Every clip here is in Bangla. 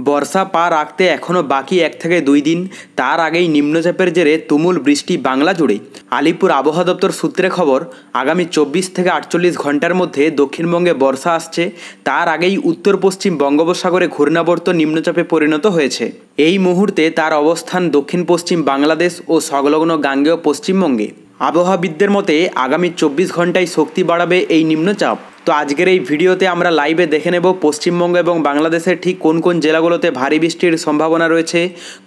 বর্ষা পা রাখতে এখনও বাকি 1 থেকে 2 দিন। তার আগেই নিম্নচাপের জেরে তুমুল বৃষ্টি বাংলা জুড়ে। আলিপুর আবহাওয়া দপ্তর সূত্রে খবর, আগামী 24 থেকে 48 ঘন্টার মধ্যে দক্ষিণবঙ্গে বর্ষা আসছে। তার আগেই উত্তর পশ্চিম বঙ্গোপসাগরে ঘূর্ণাবর্ত নিম্নচাপে পরিণত হয়েছে। এই মুহূর্তে তার অবস্থান দক্ষিণ পশ্চিম বাংলাদেশ ও সংলগ্ন গাঙ্গেয় পশ্চিমবঙ্গে। আবহাওয়াবিদদের মতে আগামী 24 ঘন্টায় শক্তি বাড়াবে এই নিম্নচাপ। তো আজকের এই ভিডিওতে আমরা লাইভে দেখে নেব পশ্চিমবঙ্গ এবং বাংলাদেশের ঠিক কোন কোন জেলাগুলোতে ভারী বৃষ্টির সম্ভাবনা রয়েছে,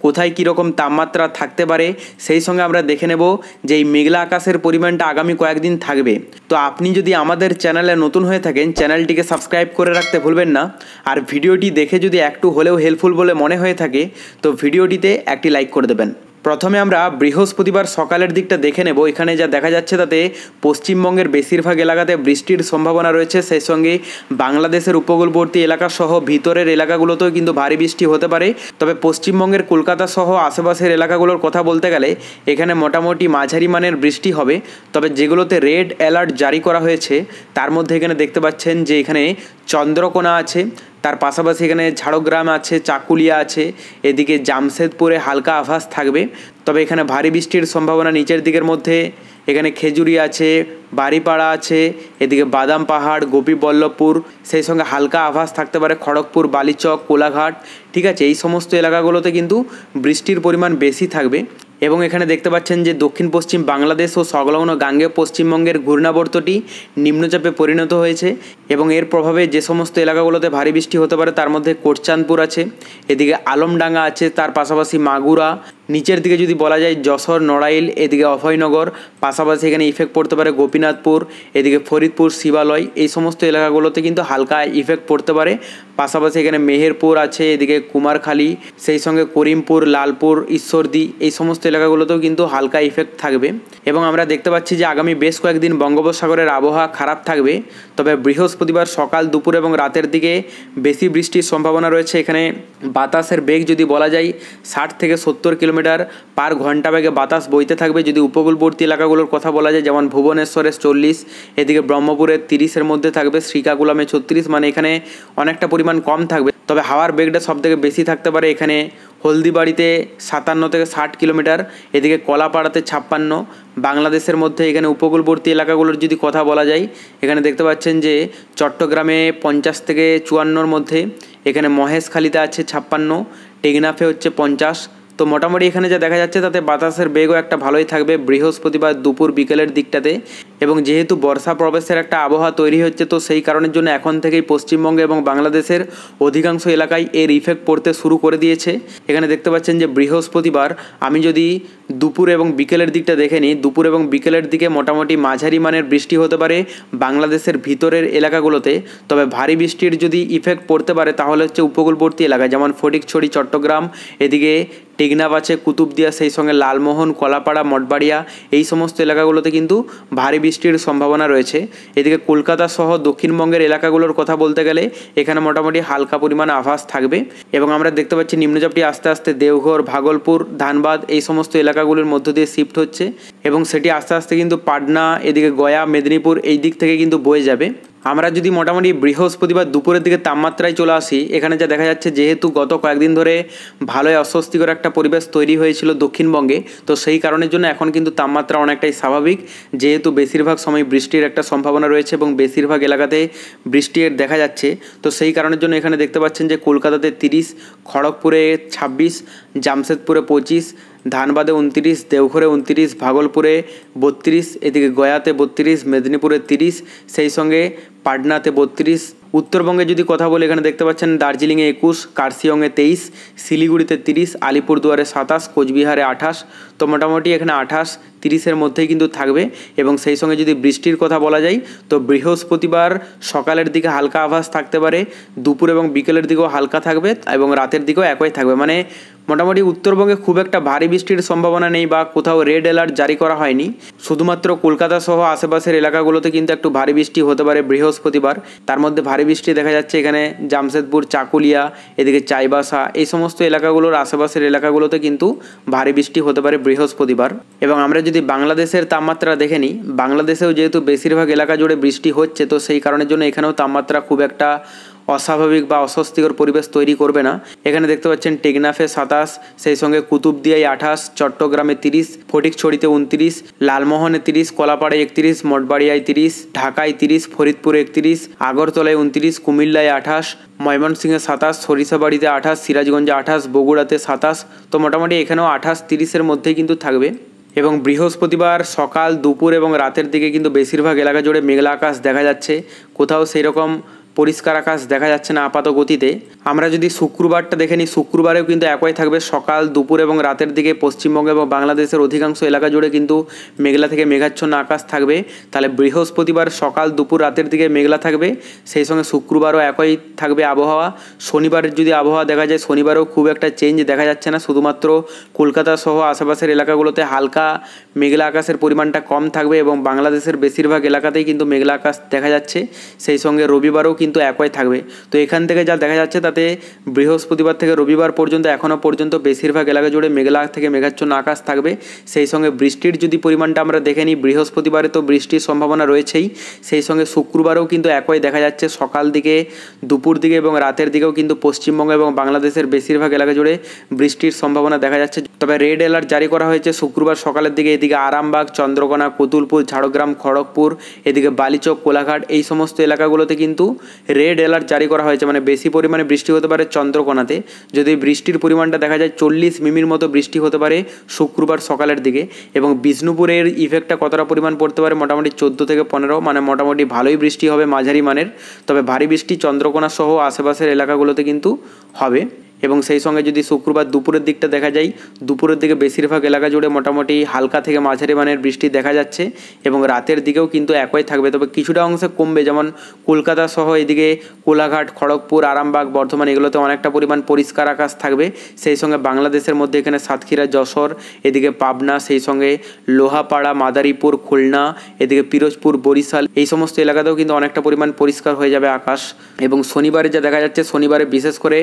কোথায় কীরকম তাপমাত্রা থাকতে পারে। সেই সঙ্গে আমরা দেখে নেব যে এই মেঘলা আকাশের পরিমাণটা আগামী কয়েকদিন থাকবে। তো আপনি যদি আমাদের চ্যানেলে নতুন হয়ে থাকেন, চ্যানেলটিকে সাবস্ক্রাইব করে রাখতে ভুলবেন না। আর ভিডিওটি দেখে যদি একটু হলেও হেল্পফুল বলে মনে হয়ে থাকে তো ভিডিওটিতে একটি লাইক করে দেবেন। প্রথমে আমরা বৃহস্পতিবার সকালের দিকটা দেখে নেব। এখানে যা দেখা যাচ্ছে তাতে পশ্চিমবঙ্গের বেশিরভাগ এলাকাতে বৃষ্টির সম্ভাবনা রয়েছে। সেই সঙ্গে বাংলাদেশের উপকূলবর্তী এলাকা সহ ভিতরের এলাকাগুলোতেও কিন্তু ভারী বৃষ্টি হতে পারে। তবে পশ্চিমবঙ্গের কলকাতা সহ আশেপাশের এলাকাগুলোর কথা বলতে গেলে এখানে মোটামুটি মাঝারি মানের বৃষ্টি হবে। তবে যেগুলোতে রেড অ্যালার্ট জারি করা হয়েছে তার মধ্যে এখানে দেখতে পাচ্ছেন যে এখানে চন্দ্রকোনা আছে, তার পাশাপাশি এখানে ঝাড়গ্রাম আছে, চাকুলিয়া আছে, এদিকে জামশেদপুরে হালকা আভাস থাকবে। তবে এখানে ভারী বৃষ্টির সম্ভাবনা নিচের দিকের মধ্যে এখানে খেজুরি আছে, বাড়িপাড়া আছে, এদিকে বাদাম পাহাড়, গোপীবল্লভপুর, সেই সঙ্গে হালকা আভাস থাকতে পারে খড়গপুর, বালিচক, কোলাঘাট। ঠিক আছে, এই সমস্ত এলাকাগুলোতে কিন্তু বৃষ্টির পরিমাণ বেশি থাকবে। এবং এখানে দেখতে পাচ্ছেন যে দক্ষিণ পশ্চিম বাংলাদেশ ও সংলগ্ন গাঙ্গেয় পশ্চিমবঙ্গের ঘূর্ণাবর্তটি নিম্নচাপে পরিণত হয়েছে এবং এর প্রভাবে যে সমস্ত এলাকাগুলোতে ভারী বৃষ্টি হতে পারে তার মধ্যে কোটচাঁদপুর আছে, এদিকে আলমডাঙ্গা আছে, তার পাশাপাশি মাগুরা, নিচের দিকে যদি বলা যায় যশোর, নড়াইল, এদিকে অভয়নগর, পাশাপাশি এখানে ইফেক্ট পড়তে পারে গোপীনাথপুর, এদিকে ফরিদপুর, শিবালয়, এই সমস্ত এলাকাগুলোতে কিন্তু হালকা ইফেক্ট পড়তে পারে। পাশাপাশি এখানে মেহেরপুর আছে, এদিকে কুমারখালী, সেই সঙ্গে করিমপুর, লালপুর, ঈশ্বরদী, এই সমস্ত এলাকাগুলোতেও কিন্তু হালকা ইফেক্ট থাকবে। এবং আমরা দেখতে পাচ্ছি যে আগামী বেশ কয়েকদিন বঙ্গোপসাগরের আবহাওয়া খারাপ থাকবে। তবে বৃহস্পতিবার সকাল, দুপুর এবং রাতের দিকে বেশি বৃষ্টির সম্ভাবনা রয়েছে। এখানে বাতাসের বেগ যদি বলা যায় 60 থেকে 70 কিলোমিটার পার ঘন্টা বেগে বাতাস বইতে থাকবে। যদি উপকূলবর্তী এলাকাগুলোর কথা বলা যায় যেমন ভুবনেশ্বরে 40, এদিকে ব্রহ্মপুরের 30-এর মধ্যে থাকবে, শ্রীকাকুলামে 36, মানে এখানে অনেকটা পরিমাণ কম থাকবে। তবে হাওয়ার বেগটা সবথেকে বেশি থাকতে পারে এখানে হলদিবাড়িতে 57 থেকে 60 কিলোমিটার, এদিকে কলাপাড়াতে 56। বাংলাদেশের মধ্যে এখানে উপকূলবর্তী এলাকাগুলোর যদি কথা বলা যায় এখানে দেখতে পাচ্ছেন যে চট্টগ্রামে 50 থেকে 54-র মধ্যে, এখানে মহেশখালীতে আছে 56, টেকনাফে হচ্ছে 50। তো মোটামুটি এখানে যা দেখা যাচ্ছে তাতে বাতাসের বেগও একটা ভালোই থাকবে বৃহস্পতিবার দুপুর বিকেলের দিকটাতে। এবং যেহেতু বর্ষা প্রবেশের একটা আবহাওয়া তৈরি হচ্ছে তো সেই কারণের জন্য এখন থেকেই পশ্চিমবঙ্গে এবং বাংলাদেশের অধিকাংশ এলাকায় এর ইফেক্ট পড়তে শুরু করে দিয়েছে। এখানে দেখতে পাচ্ছেন যে বৃহস্পতিবার আমি যদি দুপুর এবং বিকেলের দিকটা দেখে নিই, দুপুর এবং বিকেলের দিকে মোটামুটি মাঝারি মানের বৃষ্টি হতে পারে বাংলাদেশের ভিতরের এলাকাগুলোতে। তবে ভারী বৃষ্টির যদি ইফেক্ট পড়তে পারে তাহলে হচ্ছে উপকূলবর্তী এলাকায় যেমন ফটিকছড়ি, চট্টগ্রাম, এদিকে টেকনাফ আছে, কুতুবদিয়া, সেই সঙ্গে লালমোহন, কলাপাড়া, মঠবাড়িয়া, এই সমস্ত এলাকাগুলোতে কিন্তু ভারী বৃষ্টির সম্ভাবনা রয়েছে। এদিকে কলকাতা সহ দক্ষিণবঙ্গের এলাকাগুলোর কথা বলতে গেলে এখানে মোটামুটি হালকা পরিমাণ আভাস থাকবে। এবং আমরা দেখতে পাচ্ছি নিম্নচাপটি আস্তে আস্তে দেওঘর, ভাগলপুর, ধানবাদ, এই সমস্ত এলাকাগুলির মধ্য দিয়ে শিফট হচ্ছে এবং সেটি আস্তে আস্তে কিন্তু পাটনা, এদিকে গয়া, মেদিনীপুর এই দিক থেকে কিন্তু বয়ে যাবে। আমরা যদি মোটামুটি বৃহস্পতিবার দুপুরের দিকে তাপমাত্রায় চলে আসি, এখানে যা দেখা যাচ্ছে যেহেতু গত কয়েকদিন ধরে ভালোই অস্বস্তিকর একটা পরিবেশ তৈরি হয়েছিল দক্ষিণবঙ্গে, তো সেই কারণের জন্য এখন কিন্তু তাপমাত্রা অনেকটাই স্বাভাবিক। যেহেতু বেশিরভাগ সময় বৃষ্টির একটা সম্ভাবনা রয়েছে এবং বেশিরভাগ এলাকাতে বৃষ্টির দেখা যাচ্ছে, তো সেই কারণের জন্য এখানে দেখতে পাচ্ছেন যে কলকাতাতে 30, খড়গপুরে 26, জামশেদপুরে 25, ধানবাদে 29, দেওঘরে 29, ভাগলপুরে 32, এদিকে গয়াতে 32, মেদিনীপুরে 30, সেই সঙ্গে পাটনাতে 32। উত্তরবঙ্গে যদি কথা বলি এখানে দেখতে পাচ্ছেন দার্জিলিংয়ে 21, কার্শিয়ংয়ে 23, শিলিগুড়িতে 30, আলিপুরদুয়ারে 27, কোচবিহারে 28। তো মোটামুটি এখানে 28, 30-এর মধ্যেই কিন্তু থাকবে। এবং সেই সঙ্গে যদি বৃষ্টির কথা বলা যায় তো বৃহস্পতিবার সকালের দিকে হালকা আভাস থাকতে পারে, দুপুর এবং বিকেলের দিকেও হালকা থাকবে এবং রাতের দিকেও একই থাকবে। মানে মোটামুটি উত্তরবঙ্গে খুব একটা ভারী বৃষ্টির সম্ভাবনা নেই বা কোথাও রেড অ্যালার্ট জারি করা হয়নি। শুধুমাত্র কলকাতা সহ আশেপাশের এলাকাগুলোতে কিন্তু একটু ভারী বৃষ্টি হতে পারে বৃহস্পতিবার। তার মধ্যে ভারী বৃষ্টি দেখা যাচ্ছে এখানে জামশেদপুর, চাকুলিয়া, এদিকে চাইবাসা, এই সমস্ত এলাকাগুলোর আশেপাশের এলাকাগুলোতে কিন্তু ভারী বৃষ্টি হতে পারে বৃহস্পতিবার। এবং আমরা যদি বাংলাদেশের তাপমাত্রা দেখে নিই, বাংলাদেশেও যেহেতু বেশিরভাগ এলাকা জুড়ে বৃষ্টি হচ্ছে তো সেই কারণের জন্য এখানেও তাপমাত্রা খুব একটা অস্বাভাবিক বা অস্বস্তিকর পরিবেশ তৈরি করবে না। এখানে দেখতে পাচ্ছেন টেকনাফে 27, সেই সঙ্গে কুতুবদিয়ায় 28, চট্টগ্রামে 30, ফটিকছড়িতে 29, লালমোহনে 30, কলাপাড়ায় 31, মঠবাড়িয়ায় 30, ঢাকায় 30, ফরিদপুরে 31, আগরতলায় 29, কুমিল্লায় 28, ময়মনসিংহে 27, সরিষাবাড়িতে 28, সিরাজগঞ্জে 28, বগুড়াতে 27। তো মোটামুটি এখানেও 28, 30-এর মধ্যেই কিন্তু থাকবে। এবং বৃহস্পতিবার সকাল, দুপুর এবং রাতের দিকে কিন্তু বেশিরভাগ এলাকা জুড়ে মেঘলা আকাশ দেখা যাচ্ছে, কোথাও সেই রকম পরিষ্কার আকাশ দেখা যাচ্ছে না আপাত গতিতে। আমরা যদি শুক্রবারটা দেখে নিই, শুক্রবারেও কিন্তু একই থাকবে, সকাল, দুপুর এবং রাতের দিকে পশ্চিমবঙ্গ এবং বাংলাদেশের অধিকাংশ এলাকা জুড়ে কিন্তু মেঘলা থেকে মেঘাচ্ছন্ন আকাশ থাকবে। তাহলে বৃহস্পতিবার সকাল, দুপুর, রাতের দিকে মেঘলা থাকবে, সেই সঙ্গে শুক্রবারও একই থাকবে আবহাওয়া। শনিবারের যদি আবহাওয়া দেখা যায়, শনিবারেও খুব একটা চেঞ্জ দেখা যাচ্ছে না, শুধুমাত্র কলকাতা সহ আশেপাশের এলাকাগুলোতে হালকা মেঘলা আকাশের পরিমাণটা কম থাকবে এবং বাংলাদেশের বেশিরভাগ এলাকাতেই কিন্তু মেঘলা আকাশ দেখা যাচ্ছে। সেই সঙ্গে রবিবারও কিন্তু একই থাকবে। তো এখান থেকে যা দেখা যাচ্ছে তাতে বৃহস্পতিবার থেকে রবিবার পর্যন্ত এখনও পর্যন্ত বেশিরভাগ এলাকা জুড়ে মেঘলা থেকে মেঘাচ্ছন্ন আকাশ থাকবে। সেই সঙ্গে বৃষ্টির যদি পরিমাণটা আমরা দেখে নিই, বৃহস্পতিবারে তো বৃষ্টির সম্ভাবনা রয়েছেই, সেই সঙ্গে শুক্রবারেও কিন্তু একই দেখা যাচ্ছে, সকাল দিকে, দুপুর দিকে এবং রাতের দিকেও কিন্তু পশ্চিমবঙ্গ এবং বাংলাদেশের বেশিরভাগ এলাকা জুড়ে বৃষ্টির সম্ভাবনা দেখা যাচ্ছে। তবে রেড অ্যালার্ট জারি করা হয়েছে শুক্রবার সকালের দিকে, এদিকে আরামবাগ, চন্দ্রকোনা, কতুলপুর, ঝাড়গ্রাম, খড়গপুর, এদিকে বালিচক, কোলাঘাট, এই সমস্ত এলাকাগুলোতে কিন্তু রেড অ্যালার্ট জারি করা হয়েছে। মানে বেশি পরিমাণে বৃষ্টি হতে পারে চন্দ্রকোনাতে, যদি বৃষ্টির পরিমাণটা দেখা যায় 40 মিমির মতো বৃষ্টি হতে পারে শুক্রবার সকালের দিকে। এবং বিষ্ণুপুরের ইফেক্টটা কতটা পরিমাণ পড়তে পারে, মোটামুটি 14 থেকে 15, মানে মোটামুটি ভালোই বৃষ্টি হবে, মাঝারি মানের। তবে ভারী বৃষ্টি চন্দ্রকোনা সহ আশেপাশের এলাকাগুলোতে কিন্তু হবে। এবং সেই সঙ্গে যদি শুক্রবার দুপুরের দিকটা দেখা যায়, দুপুরের দিকে বেশিরভাগ এলাকা জুড়ে মোটামুটি হালকা থেকে মাঝারি মানের বৃষ্টি দেখা যাচ্ছে এবং রাতের দিকেও কিন্তু একই থাকবে, তবে কিছুটা অংশে কমবে। যেমন কলকাতা সহ এদিকে কোলাঘাট, খড়গপুর, আরামবাগ, বর্ধমান, এগুলোতে অনেকটা পরিমাণ পরিষ্কার আকাশ থাকবে। সেই সঙ্গে বাংলাদেশের মধ্যে এখানে সাতক্ষীরা, যশোর, এদিকে পাবনা, সেই সঙ্গে লোহাপাড়া, মাদারীপুর, খুলনা, এদিকে পিরোজপুর, বরিশাল, এই সমস্ত এলাকাতেও কিন্তু অনেকটা পরিমাণ পরিষ্কার হয়ে যাবে আকাশ। এবং শনিবারে যা দেখা যাচ্ছে, শনিবারে বিশেষ করে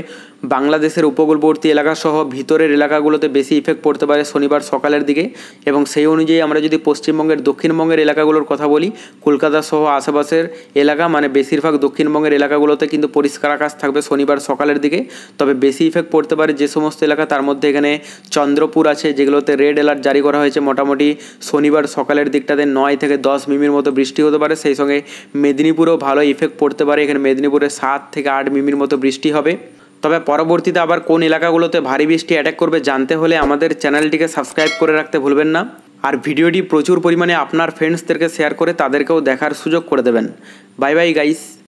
বাংলাদেশের উপকূলবর্তী এলাকা সহ ভিতরের এলাকাগুলোতে বেশি ইফেক্ট পড়তে পারে শনিবার সকালের দিকে। এবং সেই অনুযায়ী আমরা যদি পশ্চিমবঙ্গের দক্ষিণবঙ্গের এলাকাগুলোর কথা বলি, কলকাতা সহ আশেপাশের এলাকা, মানে বেশিরভাগ দক্ষিণবঙ্গের এলাকাগুলোতে কিন্তু পরিষ্কার আকাশ থাকবে শনিবার সকালের দিকে। তবে বেশি ইফেক্ট পড়তে পারে যে সমস্ত এলাকা, তার মধ্যে এখানে চন্দ্রপুর আছে, যেগুলোতে রেড অ্যালার্ট জারি করা হয়েছে। মোটামুটি শনিবার সকালের দিকটাতে 9 থেকে 10 মিমির মতো বৃষ্টি হতে পারে। সেই সঙ্গে মেদিনীপুরেও ভালো ইফেক্ট পড়তে পারে, এখানে মেদিনীপুরে 7 থেকে 8 মিমির মতো বৃষ্টি হবে। তবে পরবর্তীতে আবার কোন এলাকাগুলোতে ভারী বৃষ্টি অ্যাটাক করবে জানতে হলে আমাদের চ্যানেলটিকে সাবস্ক্রাইব করে রাখতে ভুলবেন না। আর ভিডিওটি প্রচুর পরিমাণে আপনার ফ্রেন্ডসদেরকে শেয়ার করে তাদেরকেও দেখার সুযোগ করে দেবেন। Bye bye guys.